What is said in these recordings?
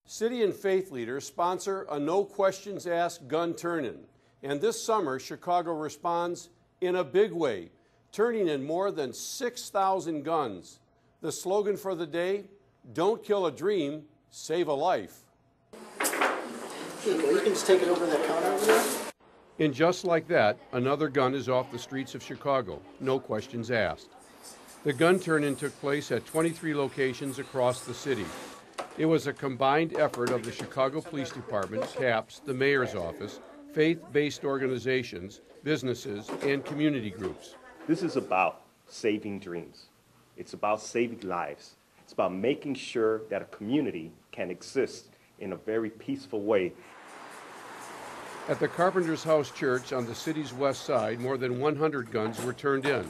City and faith leaders sponsor a no questions asked gun turn-in. And this summer, Chicago responds in a big way, turning in more than 6,000 guns. The slogan for the day, don't kill a dream, save a life. You can just take it over that counter over there. And just like that, another gun is off the streets of Chicago, no questions asked. The gun turn-in took place at 23 locations across the city. It was a combined effort of the Chicago Police Department, CAPS, the mayor's office, faith-based organizations, businesses, and community groups. This is about saving dreams. It's about saving lives. It's about making sure that a community can exist in a very peaceful way. At the Carpenter's House Church on the city's west side, more than 100 guns were turned in.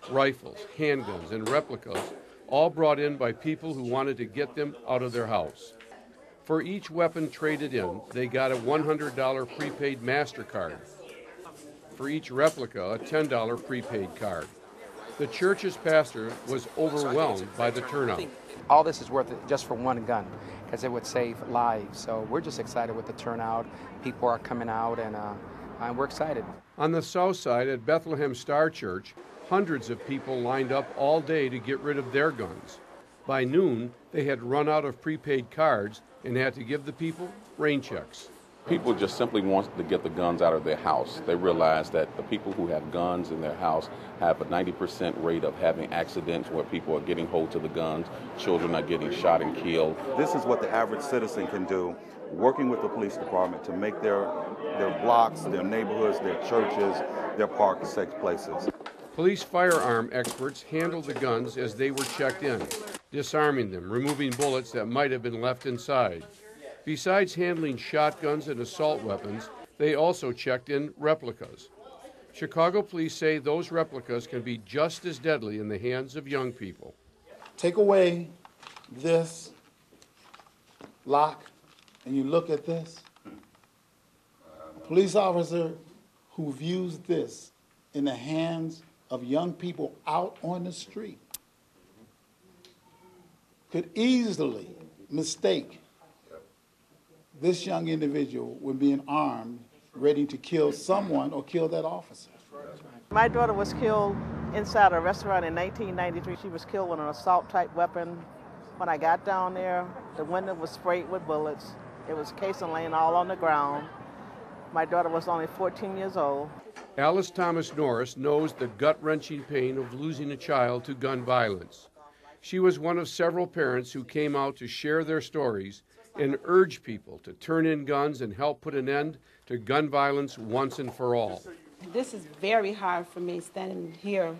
Rifles, handguns, and replicas, all brought in by people who wanted to get them out of their house. For each weapon traded in, they got a $100 prepaid MasterCard. For each replica, a $10 prepaid card. The church's pastor was overwhelmed by the turnout. All this is worth it just for one gun, because it would save lives. So we're just excited with the turnout. People are coming out, and we're excited. On the south side at Bethlehem Star Church, hundreds of people lined up all day to get rid of their guns. By noon, they had run out of prepaid cards and had to give the people rain checks. People just simply want to get the guns out of their house. They realize that the people who have guns in their house have a 90% rate of having accidents where people are getting hold to the guns, children are getting shot and killed. This is what the average citizen can do, working with the police department to make their blocks, their neighborhoods, their churches, their parks safe places. Police firearm experts handled the guns as they were checked in, disarming them, removing bullets that might have been left inside. Besides handling shotguns and assault weapons, they also checked in replicas. Chicago police say those replicas can be just as deadly in the hands of young people. Take away this lock and you look at this. A police officer who views this in the hands of young people out on the street could easily mistake this young individual with being armed, ready to kill someone or kill that officer. My daughter was killed inside a restaurant in 1993. She was killed with an assault-type weapon. When I got down there, the window was sprayed with bullets. It was casing laying all on the ground. My daughter was only 14 years old. Alice Thomas Norris knows the gut-wrenching pain of losing a child to gun violence. She was one of several parents who came out to share their stories and urge people to turn in guns and help put an end to gun violence once and for all. This is very hard for me standing here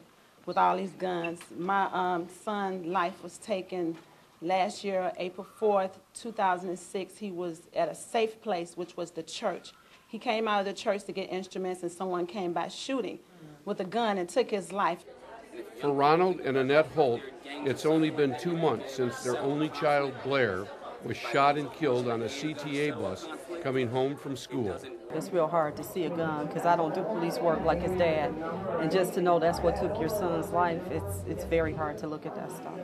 with all these guns. My son's life was taken last year, April 4th, 2006. He was at a safe place, which was the church. He came out of the church to get instruments, and someone came by shooting with a gun and took his life. For Ronald and Annette Holt, it's only been 2 months since their only child, Blair, was shot and killed on a CTA bus coming home from school. It's real hard to see a gun because I don't do police work like his dad. And just to know that's what took your son's life, it's very hard to look at that stuff.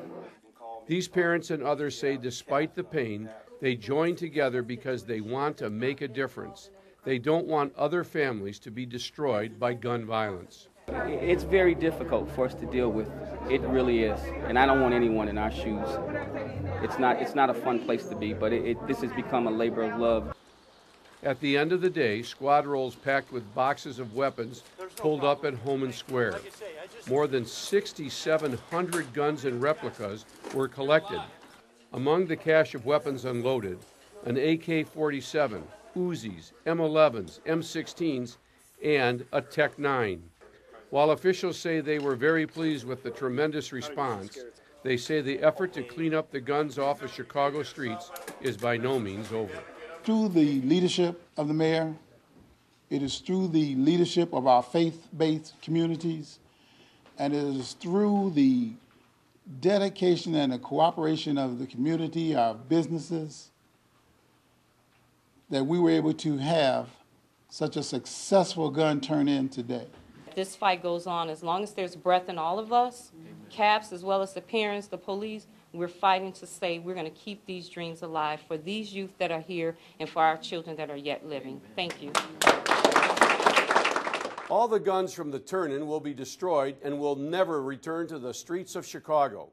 These parents and others say despite the pain, they join together because they want to make a difference. They don't want other families to be destroyed by gun violence. It's very difficult for us to deal with. It really is. And I don't want anyone in our shoes. It's not a fun place to be, but this has become a labor of love. At the end of the day, squad rolls packed with boxes of weapons pulled up at Homan Square. More than 6,700 guns and replicas were collected. Among the cache of weapons unloaded, an AK-47, Uzis, M11s, M16s, and a Tech-9. While officials say they were very pleased with the tremendous response, they say the effort to clean up the guns off of Chicago streets is by no means over. Through the leadership of the mayor, it is through the leadership of our faith-based communities, and it is through the dedication and the cooperation of the community, our businesses, that we were able to have such a successful gun turn-in today. This fight goes on as long as there's breath in all of us, CAPS as well as the parents, the police. We're fighting to say we're going to keep these dreams alive for these youth that are here and for our children that are yet living. Thank you. All the guns from the turn-in will be destroyed and will never return to the streets of Chicago.